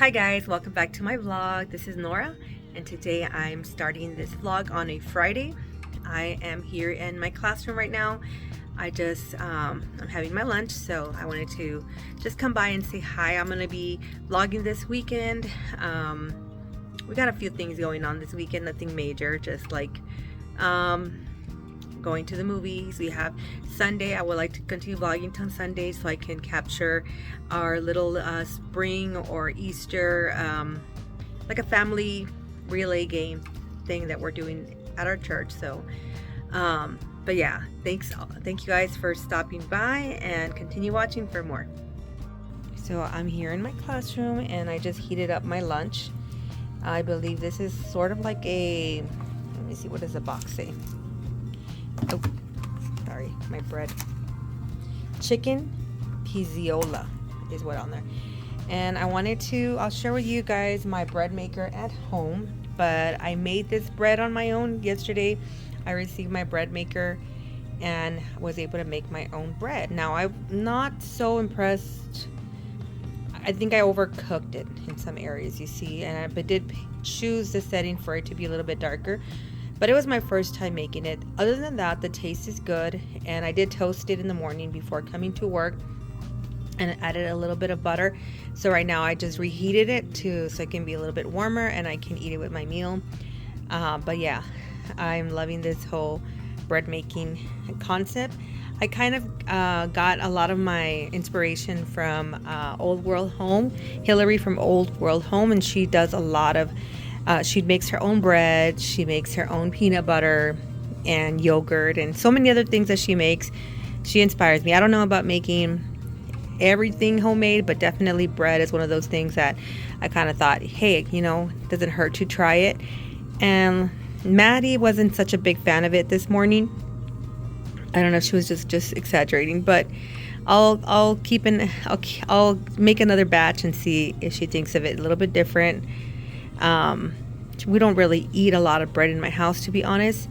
Hi guys, welcome back to my vlog. This is Nora, and today I'm starting this vlog on a Friday. I am here in my classroom right now. I'm having my lunch, so I wanted to just come by and say hi. I'm gonna be vlogging this weekend. We got a few things going on this weekend, nothing major, just like going to the movies. We have Sunday. I would like to continue vlogging on Sunday so I can capture our little spring or Easter like a family relay game thing that we're doing at our church. So but yeah, thank you guys for stopping by, and continue watching for more. So I'm here in my classroom and I just heated up my lunch. I believe this is sort of like a, let me see, what does the box say? Oh, sorry, my bread. Chicken pizziola is what on there. And I'll share with you guys my bread maker at home. But I made this bread on my own yesterday. I received my bread maker and was able to make my own bread. Now, I'm not so impressed. I think I overcooked it in some areas, you see. And I did choose the setting for it to be a little bit darker. But it was my first time making it. Other than that, the taste is good. And I did toast it in the morning before coming to work and added a little bit of butter. So right now I just reheated it so it can be a little bit warmer and I can eat it with my meal. But yeah, I'm loving this whole bread making concept. I kind of got a lot of my inspiration from Old World Home, Hillary from Old World Home, and she does a lot of she makes her own bread, she makes her own peanut butter and yogurt and so many other things that she makes. She inspires me. I don't know about making everything homemade, but definitely bread is one of those things that I kind of thought, hey, doesn't hurt to try it. And Maddie wasn't such a big fan of it this morning. I don't know if she was just exaggerating, but I'll make another batch and see if she thinks of it a little bit different. We don't really eat a lot of bread in my house, to be honest,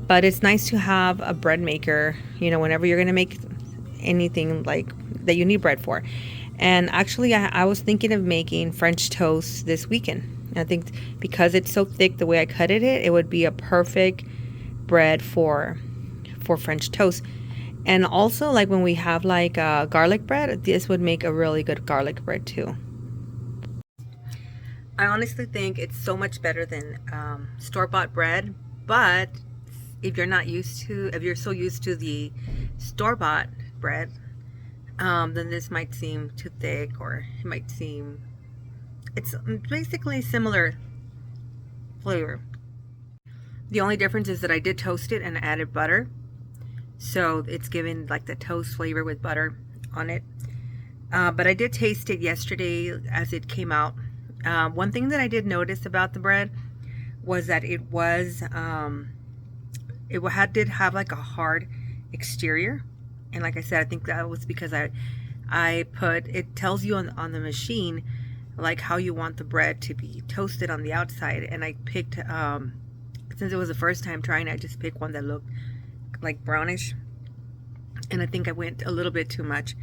but it's nice to have a bread maker, whenever you're going to make anything like that you need bread for. And actually, I was thinking of making French toast this weekend. I think because it's so thick, the way I cut it would be a perfect bread for French toast. And also, like when we have like garlic bread, this would make a really good garlic bread too. I honestly think it's so much better than store-bought bread, but if you're so used to the store-bought bread, then this might seem too thick, or it might seem, it's basically similar flavor. The only difference is that I did toast it and added butter, so it's giving like the toast flavor with butter on it. But I did taste it yesterday as it came out. One thing that I did notice about the bread was that it did have like a hard exterior, and like I said, I think that was because it tells you on the machine like how you want the bread to be toasted on the outside, and I picked since it was the first time trying, I just picked one that looked like brownish, and I think I went a little bit too much.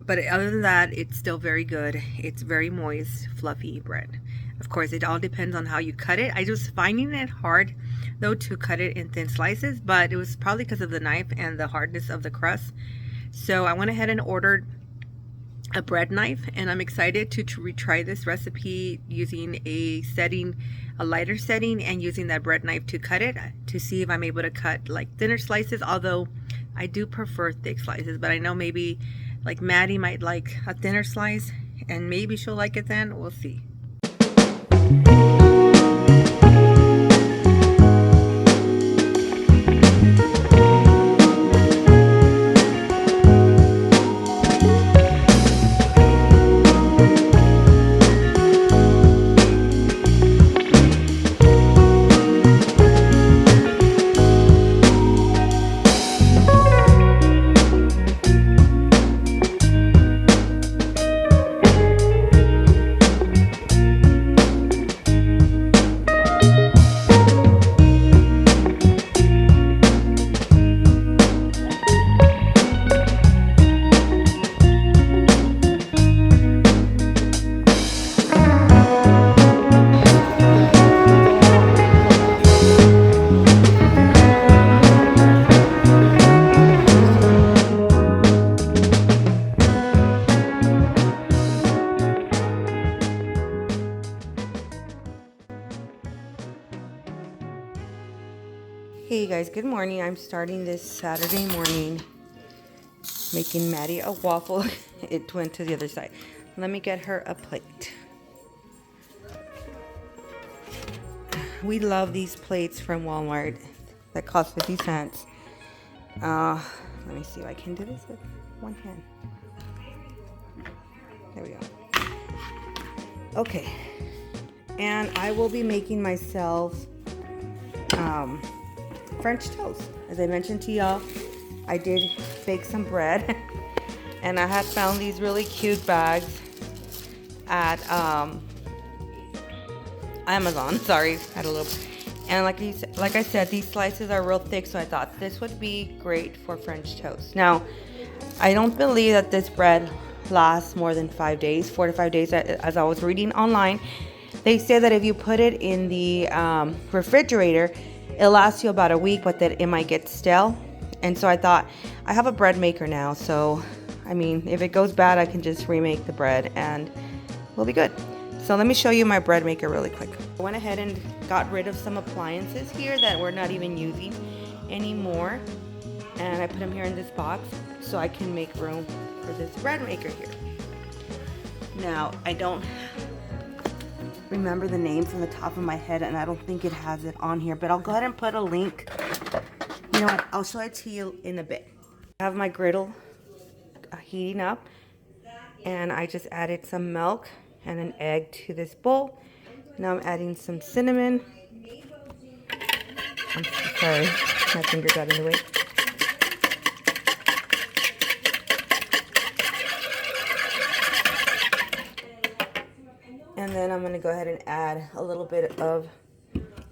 But other than that, it's still very good. It's very moist, fluffy bread. Of course, it all depends on how you cut it. I was finding it hard, though, to cut it in thin slices, but it was probably because of the knife and the hardness of the crust. So I went ahead and ordered a bread knife, and I'm excited to retry this recipe using a lighter setting, and using that bread knife to cut it, to see if I'm able to cut like thinner slices, although I do prefer thick slices. But I know maybe like Maddie might like a thinner slice, and maybe she'll like it then. We'll see. Okay, you guys, good morning. I'm starting this Saturday morning making Maddie a waffle. It went to the other side. Let me get her a plate. We love these plates from Walmart that cost 50 cents. Let me see if I can do this with one hand. There we go. Okay, and I will be making myself French toast. As I mentioned to y'all, I did bake some bread and I had found these really cute bags at Amazon. Sorry, had a little. And like I said, these slices are real thick, so I thought this would be great for French toast. Now, I don't believe that this bread lasts more than 5 days, 4 to 5 days. As I was reading online, they say that if you put it in the refrigerator, it'll last you about a week, but that it might get stale. And so I thought, I have a bread maker now, so I mean, if it goes bad, I can just remake the bread and we'll be good. So let me show you my bread maker really quick. I went ahead and got rid of some appliances here that we're not even using anymore, and I put them here in this box so I can make room for this bread maker here. Now, I don't remember the name from the top of my head, and I don't think it has it on here, but I'll go ahead and put a link. You know what, I'll show it to you in a bit. I have my griddle heating up, and I just added some milk and an egg to this bowl. Now I'm adding some cinnamon. I'm sorry, my finger got in the way. And then I'm gonna go ahead and add a little bit of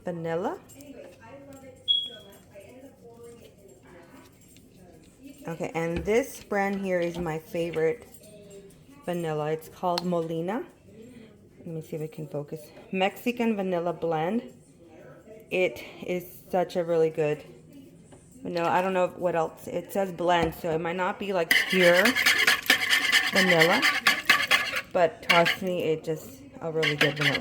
vanilla. Okay, and this brand here is my favorite vanilla. It's called Molina. Let me see if I can focus. Mexican vanilla blend. It is such a really good vanilla. I don't know what else. It says blend, so it might not be like pure vanilla, but trust me, it's just a really good vanilla.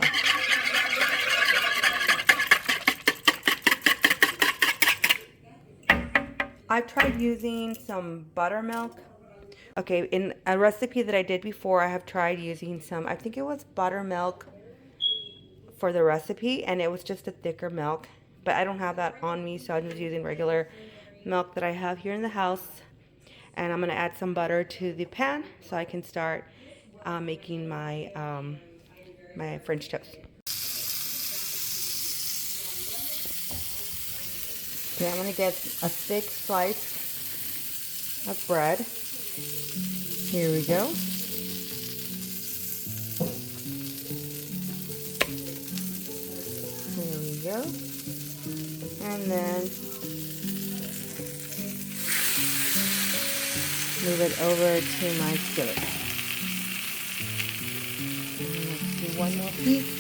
I've tried using some buttermilk. Okay, in a recipe that I did before, I have tried using some, I think it was buttermilk for the recipe, and it was just a thicker milk, but I don't have that on me, so I'm just using regular milk that I have here in the house. And I'm gonna add some butter to the pan so I can start making my my French toast. Okay, I'm gonna get a thick slice of bread. Here we go. Here we go. And then move it over to my skillet. Let's do one more piece.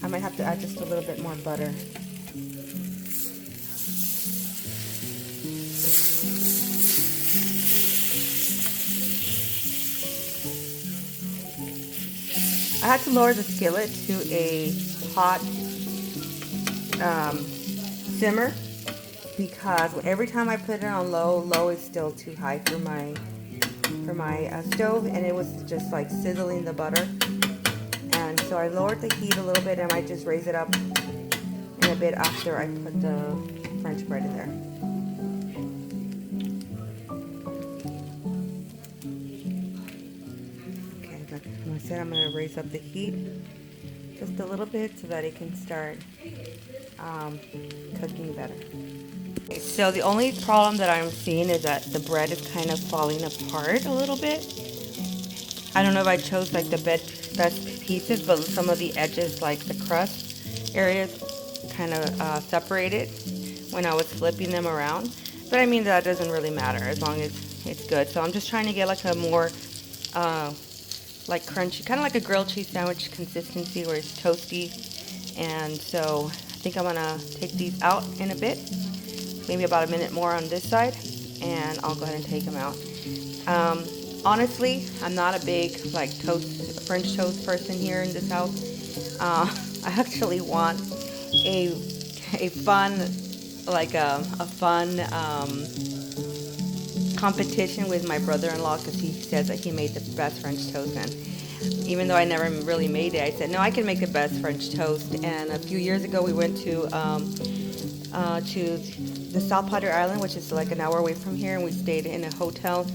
I might have to add just a little bit more butter. I had to lower the skillet to a hot simmer because every time I put it on low is still too high for my stove, and it was just like sizzling the butter. And so I lowered the heat a little bit, and I just raise it up in a bit after I put the French bread in there. Okay, like I said, I'm going to raise up the heat just a little bit so that it can start cooking better. Okay, so the only problem that I'm seeing is that the bread is kind of falling apart a little bit. I don't know if I chose like the best pieces, but some of the edges, like the crust areas, kind of separated when I was flipping them around. But I mean, that doesn't really matter as long as it's good. So I'm just trying to get like a more like crunchy, kind of like a grilled cheese sandwich consistency where it's toasty. And so I think I'm gonna take these out in a bit, maybe about a minute more on this side, and I'll go ahead and take them out. Honestly, I'm not a big like French toast person here in this house. I actually want a fun, like a fun competition with my brother-in-law, because he says that he made the best French toast. And even though I never really made it, I said no, I can make the best French toast. And a few years ago we went to the South Padre Island, which is like an hour away from here, and we stayed in a hotel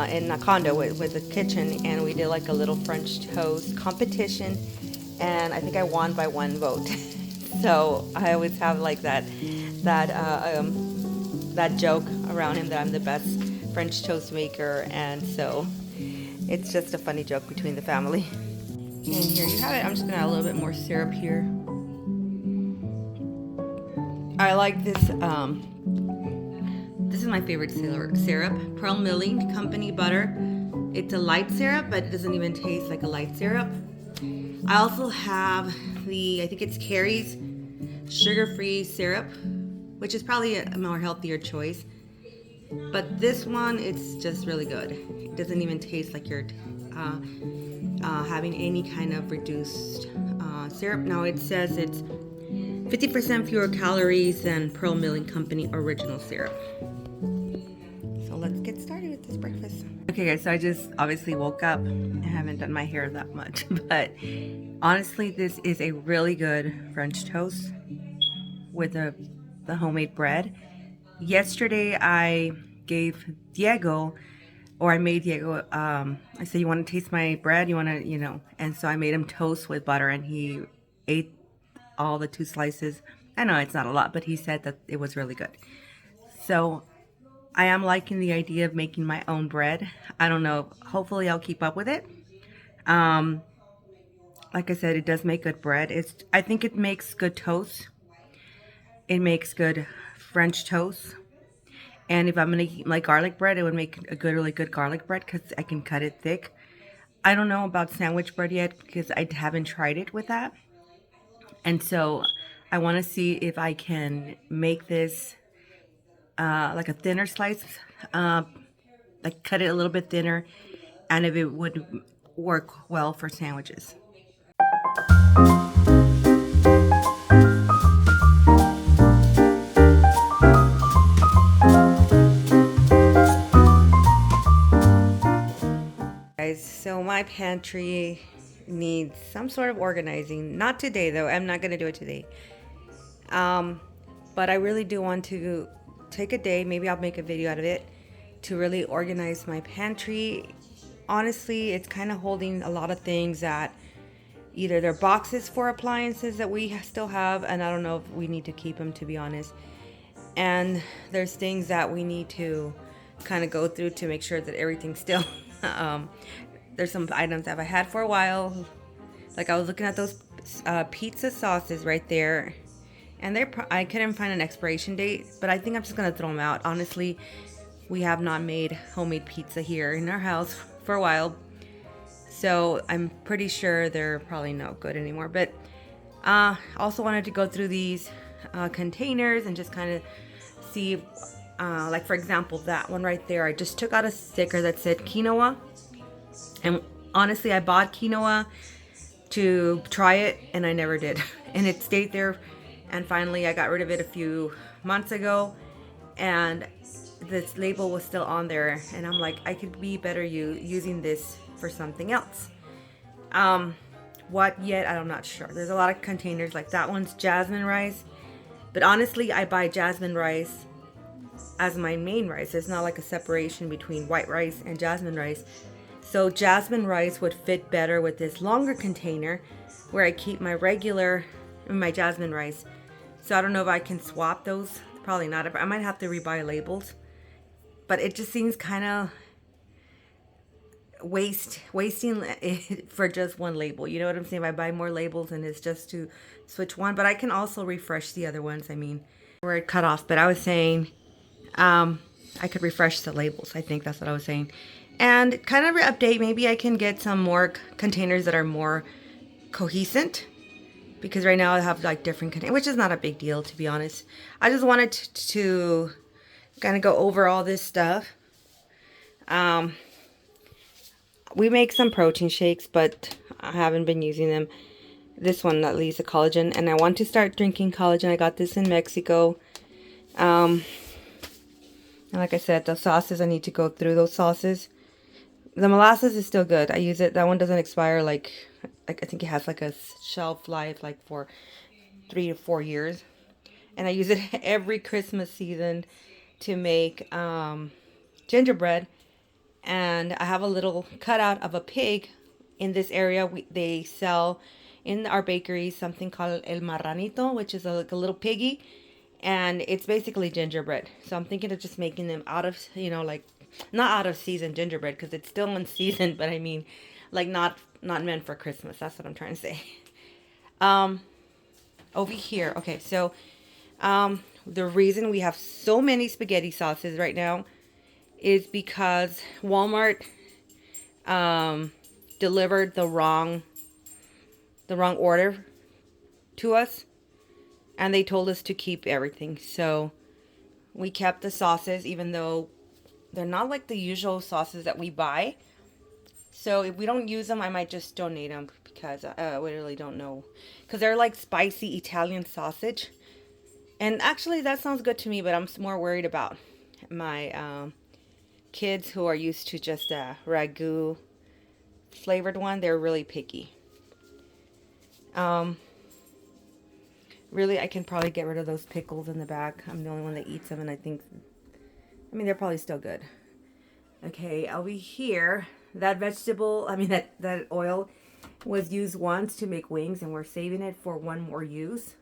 in a condo with a kitchen, and we did like a little French toast competition, and I think I won by 1 vote. So I always have like that joke around him that I'm the best French toast maker, and so it's just a funny joke between the family. And here you have it. I'm just gonna add a little bit more syrup here. I like this. This is my favorite syrup. Pearl Milling Company butter. It's a light syrup, but it doesn't even taste like a light syrup. I also have I think it's Carrie's sugar-free syrup, which is probably a more healthier choice. But this one, it's just really good. It doesn't even taste like you're having any kind of reduced syrup. Now it says it's 50% fewer calories than Pearl Milling Company original syrup. So let's get started with this breakfast. Okay guys, so I just obviously woke up. I haven't done my hair that much, but honestly this is a really good French toast with the homemade bread. Yesterday I gave Diego, or I made Diego, I said, you want to taste my bread? You want to, you know, and so I made him toast with butter, and he ate all the 2 slices. I know it's not a lot, but he said that it was really good. So I am liking the idea of making my own bread. I don't know, hopefully I'll keep up with it. Like I said, it does make good bread. I think it makes good toast. It makes good French toast. And if I'm gonna eat like garlic bread, it would make a really good garlic bread because I can cut it thick. I don't know about sandwich bread yet because I haven't tried it with that. And so I want to see if I can make this like a thinner slice, like cut it a little bit thinner, and if it would work well for sandwiches. Guys, so my pantry needs some sort of organizing. Not today though, I'm not gonna do it today. But I really do want to take a day, maybe I'll make a video out of it, to really organize my pantry. Honestly, it's kind of holding a lot of things that either they're boxes for appliances that we still have, and I don't know if we need to keep them, to be honest. And there's things that we need to kind of go through to make sure that everything's still there's some items that I've had for a while. Like I was looking at those pizza sauces right there, and I couldn't find an expiration date, but I think I'm just gonna throw them out. Honestly, we have not made homemade pizza here in our house for a while, so I'm pretty sure they're probably not good anymore. But also wanted to go through these containers and just kind of see, like for example, that one right there, I just took out a sticker that said quinoa, and honestly I bought quinoa to try it and I never did, and it stayed there, and finally I got rid of it a few months ago, and this label was still on there, and I'm like, I could be better using this for something else. What yet, I'm not sure. There's a lot of containers. Like that one's jasmine rice, but honestly I buy jasmine rice as my main rice. There's not like a separation between white rice and jasmine rice. So jasmine rice would fit better with this longer container where I keep my jasmine rice. So I don't know if I can swap those. Probably not. I might have to rebuy labels. But it just seems kind of wasting for just one label. You know what I'm saying? If I buy more labels and it's just to switch one. But I can also refresh the other ones. I mean, where it cut off. But I was saying I could refresh the labels. I think that's what I was saying. And kind of update, maybe I can get some more containers that are more cohesive, because right now I have like different containers, which is not a big deal, to be honest. I just wanted to Gonna go over all this stuff. We make some protein shakes, but I haven't been using them. This one at least, a collagen, and I want to start drinking collagen. I got this in Mexico. And like I said, the sauces, I need to go through those sauces. The molasses is still good. I use it. That one doesn't expire. Like I think it has like a shelf life like for 3 to 4 years. And I use it every Christmas season to make gingerbread. And I have a little cutout of a pig in this area. They sell in our bakery something called el marranito, which is like a little piggy. And it's basically gingerbread. So I'm thinking of just making them out of, like, not out of season gingerbread, because it's still in season, but I mean, like, not meant for Christmas. That's what I'm trying to say. Over here. Okay, so the reason we have so many spaghetti sauces right now is because Walmart delivered the wrong order to us, and they told us to keep everything. So we kept the sauces, even though they're not like the usual sauces that we buy. So if we don't use them, I might just donate them, because we really don't know, because they're like spicy Italian sausage. And actually that sounds good to me, but I'm more worried about my kids who are used to just a ragu flavored one. They're really picky. Really, I can probably get rid of those pickles in the back. I'm the only one that eats them, and I mean, they're probably still good. Okay, over here, that that oil was used once to make wings, and we're saving it for one more use.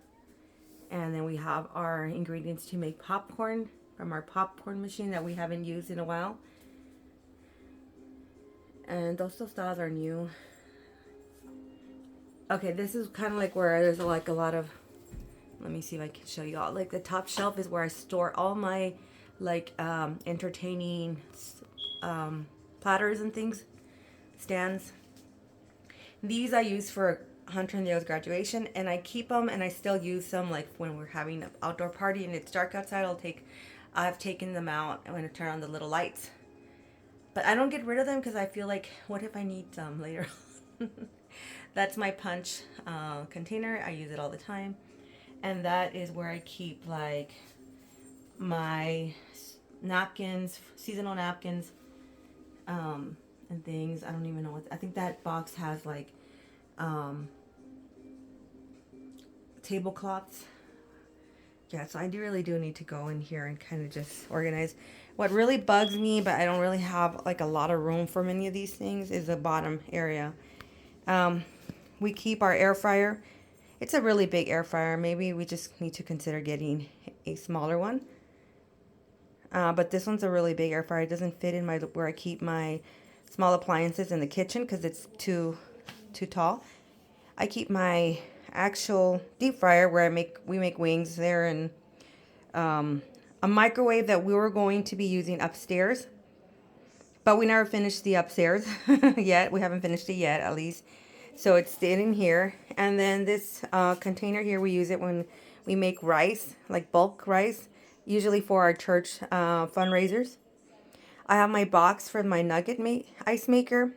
And then we have our ingredients to make popcorn from our popcorn machine that we haven't used in a while. And those tostadas are new. Okay, this is kind of like where there's like a lot of, let me see if I can show you all. Like the top shelf is where I store all my like entertaining platters and things, stands. These I use for Hunter and Dale's graduation, and I keep them, and I still use them like when we're having an outdoor party and it's dark outside. I've taken them out and I'm gonna turn on the little lights. But I don't get rid of them because I feel like, what if I need some later? That's my punch container. I use it all the time. And that is where I keep like my napkins, seasonal napkins, and things. I don't even know I think that box has like tablecloths. Yeah, so I really do need to go in here and kind of just organize. What really bugs me, but I don't really have like a lot of room for many of these things, is the bottom area. We keep our air fryer. It's a really big air fryer. Maybe we just need to consider getting a smaller one. But this one's a really big air fryer. It doesn't fit in where I keep my small appliances in the kitchen because it's too tall. I keep my actual deep fryer where we make wings there, and a microwave that we were going to be using upstairs, but we never finished the upstairs yet. We haven't finished it yet, at least. So it's sitting here. And then this container here, we use it when we make rice, like bulk rice, usually for our church fundraisers. I have my box for my nugget ice maker.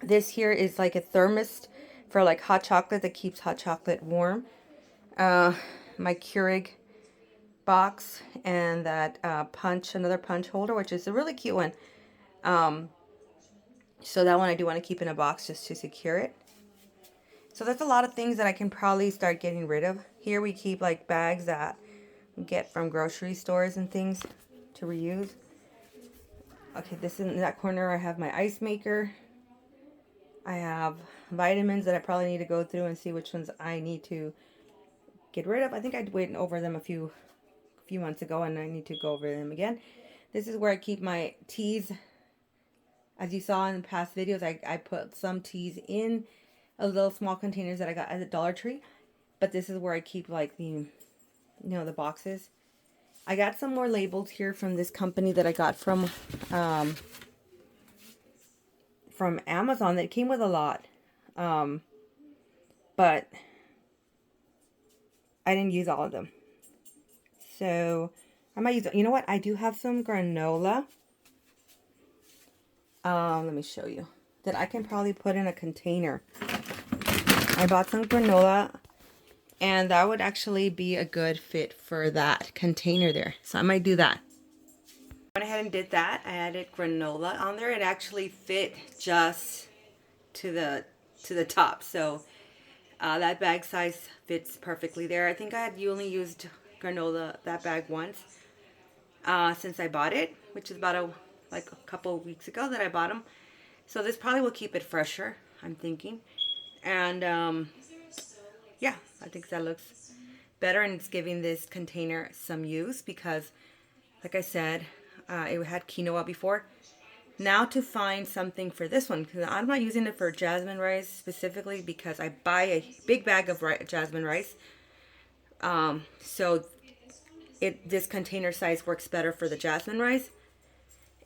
This here is like a thermos for like hot chocolate that keeps hot chocolate warm. My Keurig box, and that another punch holder, which is a really cute one. So that one I do want to keep in a box just to secure it. So that's a lot of things that I can probably start getting rid of. Here we keep like bags that we get from grocery stores and things to reuse. Okay, in that corner I have my ice maker. I have vitamins that I probably need to go through and see which ones I need to get rid of. I think I went over them a few months ago, and I need to go over them again. This is where I keep my teas. As you saw in past videos, I put some teas in a little small containers that I got at the Dollar Tree. But this is where I keep like the boxes. I got some more labels here from this company that I got from Amazon that came with a lot. But I didn't use all of them. So I might use, you know what? I do have some granola. Let me show you. That I can probably put in a container. I bought some granola, and that would actually be a good fit for that container there. So I might do that. Went ahead and did that. I added granola on there. It actually fit just to the top. So that bag size fits perfectly there. I think I had only used granola, that bag, once since I bought it, which is about like a couple of weeks ago that I bought them. So this probably will keep it fresher, I'm thinking. And yeah, I think that looks better, and it's giving this container some use because, like I said, it had quinoa before. Now to find something for this one, because I'm not using it for jasmine rice specifically because I buy a big bag of jasmine rice. So this container size works better for the jasmine rice.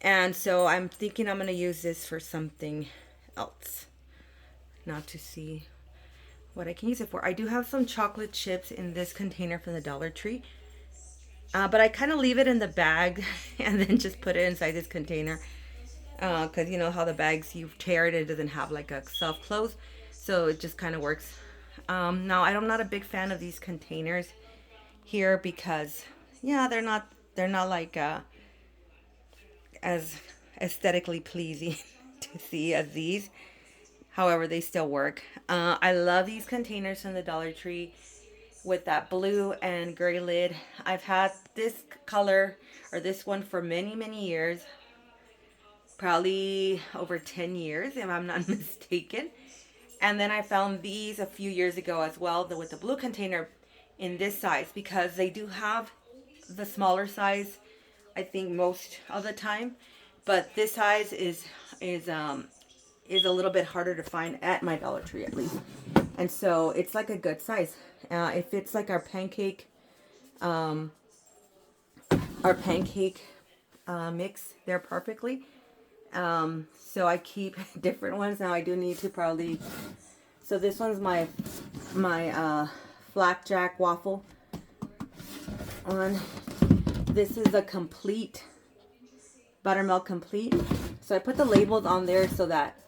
And so I'm thinking I'm going to use this for something else. Now to see what I can use it for. I do have some chocolate chips in this container from the Dollar Tree. But I kind of leave it in the bag and then just put it inside this container. Because you know how the bags, you tear it doesn't have like a self-close. So it just kind of works. Now I'm not a big fan of these containers here because, yeah, they're not like as aesthetically pleasing to see as these. However, they still work. I love these containers from the Dollar Tree with that blue and gray lid. I've had this color or this one for many, many years. Probably over 10 years if I'm not mistaken. And then I found these a few years ago as well, with the blue container in this size, because they do have the smaller size, I think, most of the time. But this size is a little bit harder to find at my Dollar Tree, at least. And so it's like a good size. It fits like our pancake mix there perfectly. So I keep different ones. Now I do need to probably, so this one's my flapjack waffle one. This is a complete buttermilk complete. So I put the labels on there so that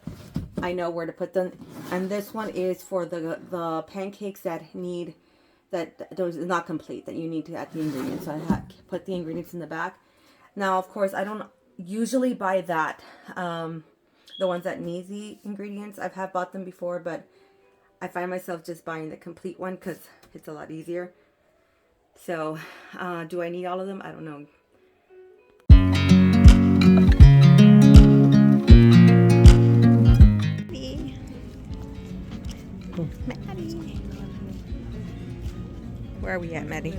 I know where to put them. And this one is for the pancakes that those is not complete, that you need to add the ingredients. So I had to put the ingredients in the back. Now, of course, I don't usually buy that, the ones that need the ingredients. Have bought them before, but I find myself just buying the complete one because it's a lot easier. So, do I need all of them? I don't know. Maddie. Where are we at, Maddie?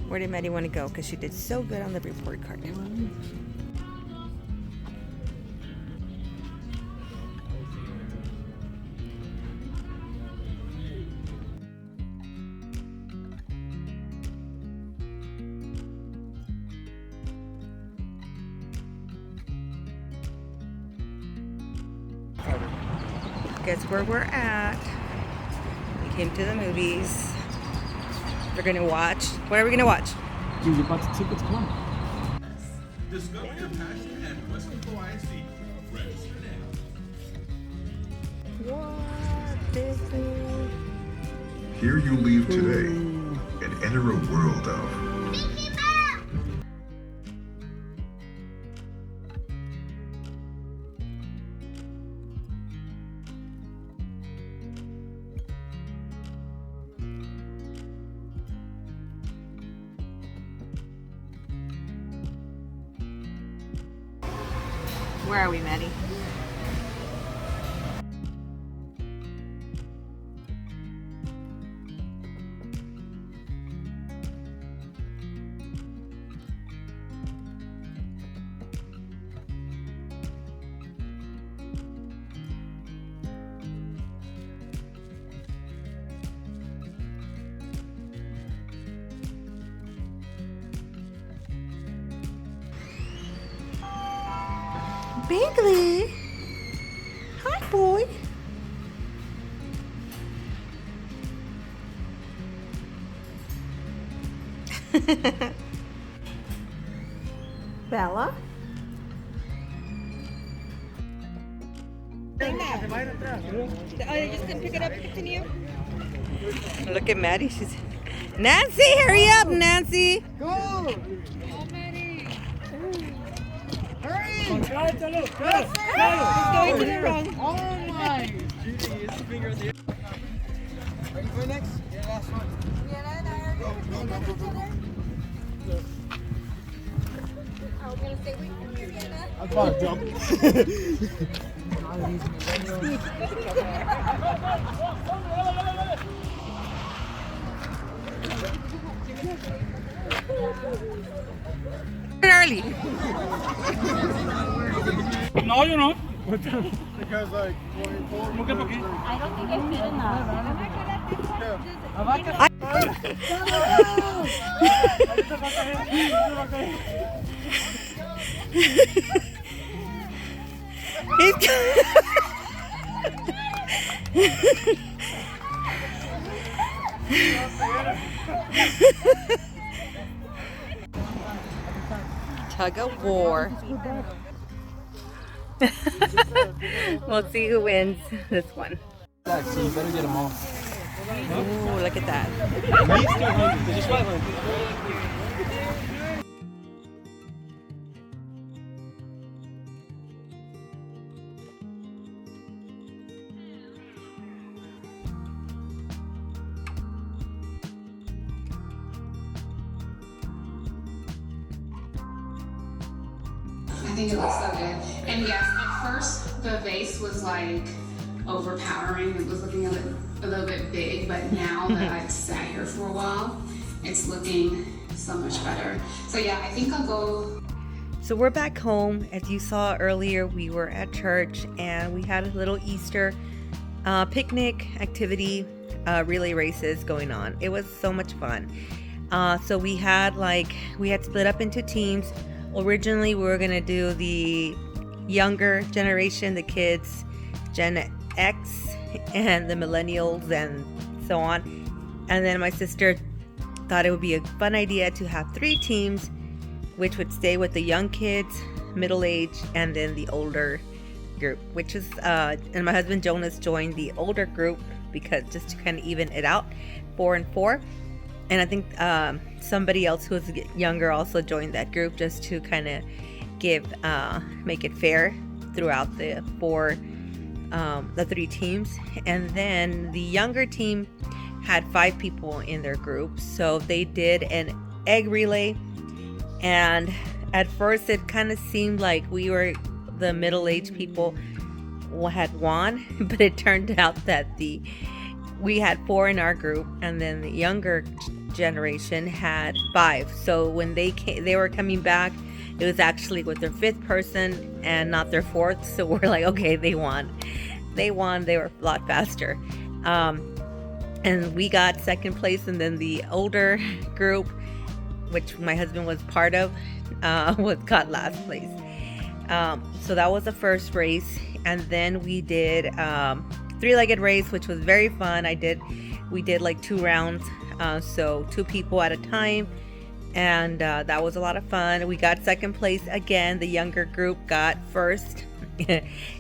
Where did Maddie want to go? Because she did so good on the report card. Guess where we're at. We came to the movies. We're gonna watch. What are we gonna watch? Dude, you bought the tickets? Come on. Discover your passion at Western ISD. Register now. What? Disney. Here you leave today and enter a world of Where are we, Maddie? Bingley! Hi, boy! Bella. Oh, you're just gonna pick it up and continue? Look at Maddie. She's Nancy, hurry up, Nancy. Go! Hurry! He's going to the wrong. Oh my! Jeez, fingers here. Ready for next? Yeah, last one. Are we gonna stay away from you, Vienna? I'm about to jump. Early. No, you're not. Because like, look at me. I don't think I fit enough. Tug of war. We'll see who wins this one. So you better get them all. Ooh, look at that. Meat's 200. Just 500. I think it looks so good. And yes, at first the vase was like overpowering. It was looking a little bit big, but now that I've sat here for a while, it's looking so much better. So yeah, I think I'll go. So we're back home. As you saw earlier, we were at church and we had a little Easter picnic activity, relay races going on. It was so much fun. So we had split up into teams. Originally, we were gonna do the younger generation, the kids, Gen X, and the millennials, and so on. And then my sister thought it would be a fun idea to have 3 teams, which would stay with the young kids, middle age, and then the older group, which is, and my husband Jonas joined the older group because just to kind of even it out, 4 and 4. And I think somebody else who was younger also joined that group just to kind of make it fair throughout the 3 teams. And then the younger team had 5 people in their group, so they did an egg relay. And at first, it kind of seemed like we were the middle-aged people had won, but it turned out that we had 4 in our group, and then the younger generation had 5. So when they were coming back, it was actually with their 5th person and not their 4th. So we're like, okay, they won. They were a lot faster. And we got 2nd place, and then the older group, which my husband was part of, got last place. So that was the first race. And then we did 3-legged race, which was very fun. We did like 2 rounds, so 2 people at a time, and that was a lot of fun. We got 2nd place again. The younger group got 1st.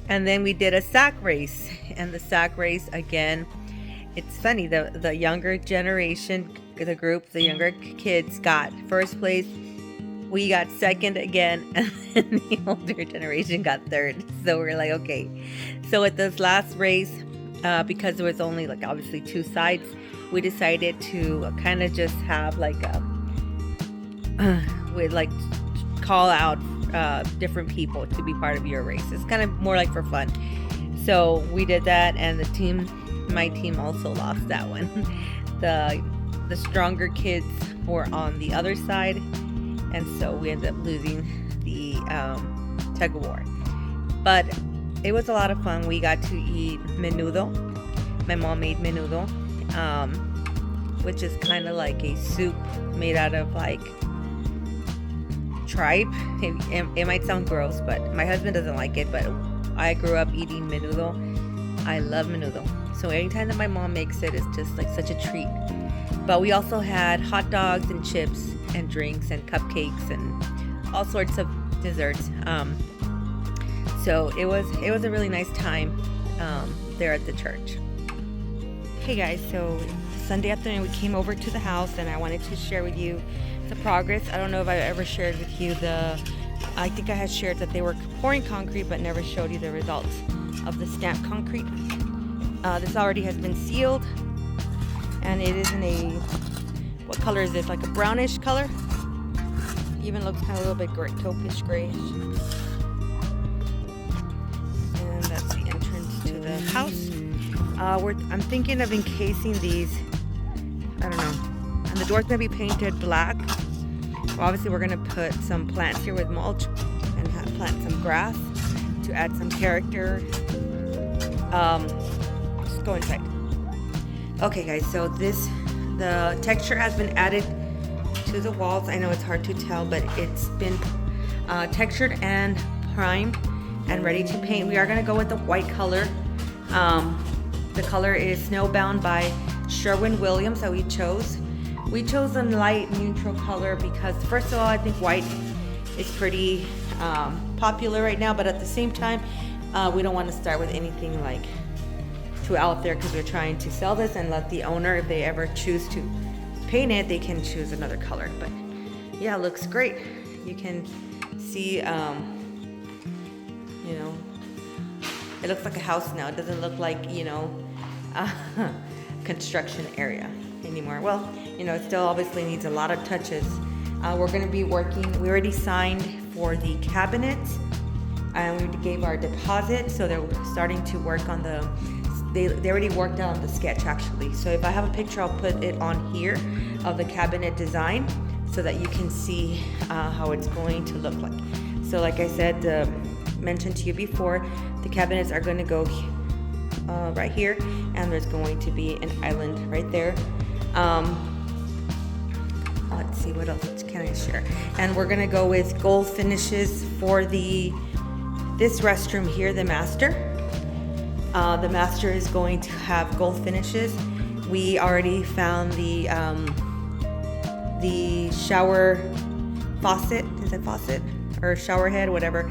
And then we did a sack race, and the sack race again, it's funny, the younger generation, the younger kids got 1st place. We got 2nd again, and then the older generation got 3rd. So we're like, okay. So at this last race, because there was only like obviously 2 sides, we decided to kind of just have like call out different people to be part of your race. It's kind of more like for fun. So we did that, and my team also lost that one. The stronger kids were on the other side, and so we ended up losing the tug of war. But it was a lot of fun. We got to eat menudo. My mom made menudo, which is kind of like a soup made out of like tripe. It might sound gross, but my husband doesn't like it, but I grew up eating menudo. I love menudo. So anytime that my mom makes it, it's just like such a treat. But we also had hot dogs and chips and drinks and cupcakes and all sorts of desserts. So it was a really nice time there at the church. Hey guys, so Sunday afternoon we came over to the house and I wanted to share with you the progress. I don't know if I ever shared with you I think I had shared that they were pouring concrete but never showed you the results of the stamped concrete. This already has been sealed and it is in a, what color is this? Like a brownish color? Even looks kind of a little bit taupish grayish. And that's the entrance to the house. I'm thinking of encasing these, I don't know, and the door's gonna be painted black. Well, obviously we're gonna put some plants here with mulch and plant some grass to add some character. Just go inside. Okay guys, so the texture has been added to the walls. I know it's hard to tell, but it's been textured and primed and ready to paint. We are gonna go with the white color. The color is Snowbound by Sherwin-Williams that we chose. We chose a light neutral color because first of all, I think white is pretty popular right now, but at the same time, we don't want to start with anything like too out there because we're trying to sell this and let the owner, if they ever choose to paint it, they can choose another color. But yeah, it looks great. You can see, you know, it looks like a house now. It doesn't look like, you know, construction area anymore. Well, you know, it still obviously needs a lot of touches. We're going to be working, we already signed for the cabinets and we gave our deposit, so they're starting to work on they already worked on the sketch actually. So if I have a picture, I'll put it on here of the cabinet design so that you can see how it's going to look like. So like I said, mentioned to you before, the cabinets are going to go right here, and there's going to be an island right there. Let's see, what else can I share? And we're going to go with gold finishes for this restroom here, the master. The master is going to have gold finishes. We already found the shower faucet. Is it faucet or shower head, whatever?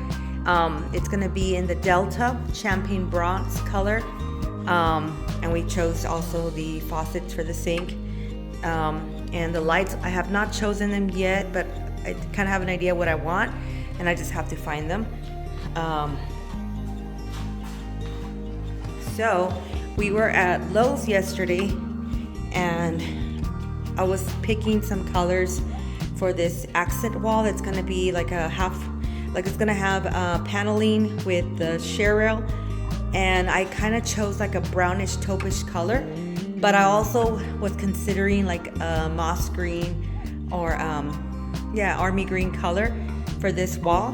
It's going to be in the Delta champagne bronze color, and we chose also the faucets for the sink, and the lights. I have not chosen them yet, but I kind of have an idea what I want, and I just have to find them. So we were at Lowe's yesterday, and I was picking some colors for this accent wall. That's going to be like a half. Like it's gonna have paneling with the share rail, and I kind of chose like a brownish taupish color, but I also was considering like a moss green or army green color for this wall,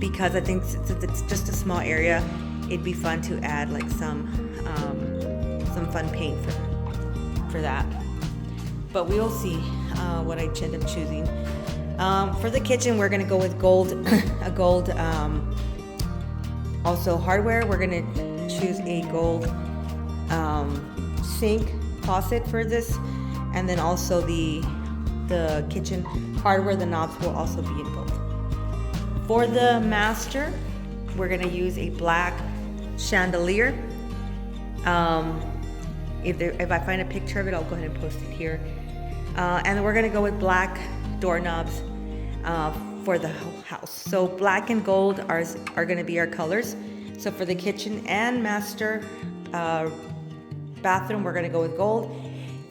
because I think since it's just a small area, it'd be fun to add like some fun paint for that. But we'll see what I end up choosing. For the kitchen, we're gonna go with gold, also hardware. We're gonna choose a gold sink faucet for this, and then also the kitchen hardware, the knobs will also be in gold. For the master, we're gonna use a black chandelier. If I find a picture of it, I'll go ahead and post it here. And we're gonna go with black doorknobs for the whole house. So black and gold are going to be our colors. So for the kitchen and master bathroom, we're going to go with gold.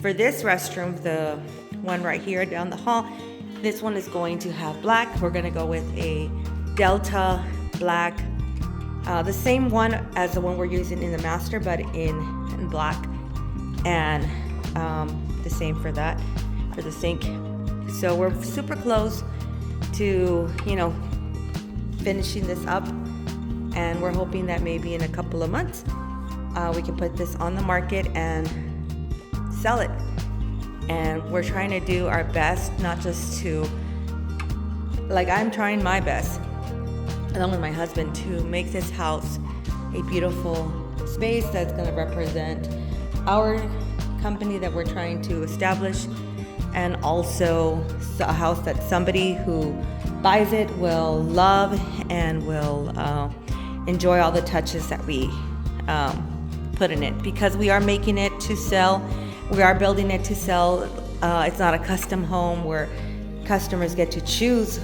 For this restroom, the one right here down the hall, this one is going to have black. We're going to go with a Delta black, the same one as the one we're using in the master, but in black, and the same for that, for the sink. So we're super close to, you know, finishing this up, and we're hoping that maybe in a couple of months we can put this on the market and sell it. And we're trying to do our best, not just to, like, I'm trying my best along with my husband to make this house a beautiful space that's going to represent our company that we're trying to establish, and also a house that somebody who buys it will love and will enjoy all the touches that we put in it, because we are making it to sell. We are building it to sell. It's not a custom home where customers get to choose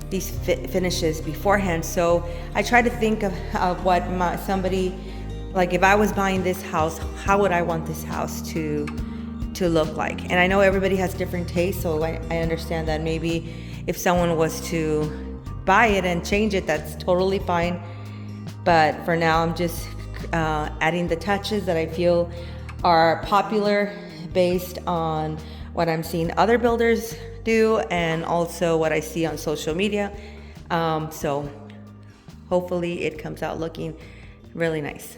these finishes beforehand. So I try to think of what somebody, like if I was buying this house, how would I want this house to look like? And I know everybody has different tastes, so I understand that maybe if someone was to buy it and change it, that's totally fine. But for now, I'm just adding the touches that I feel are popular based on what I'm seeing other builders do and also what I see on social media. So hopefully it comes out looking really nice.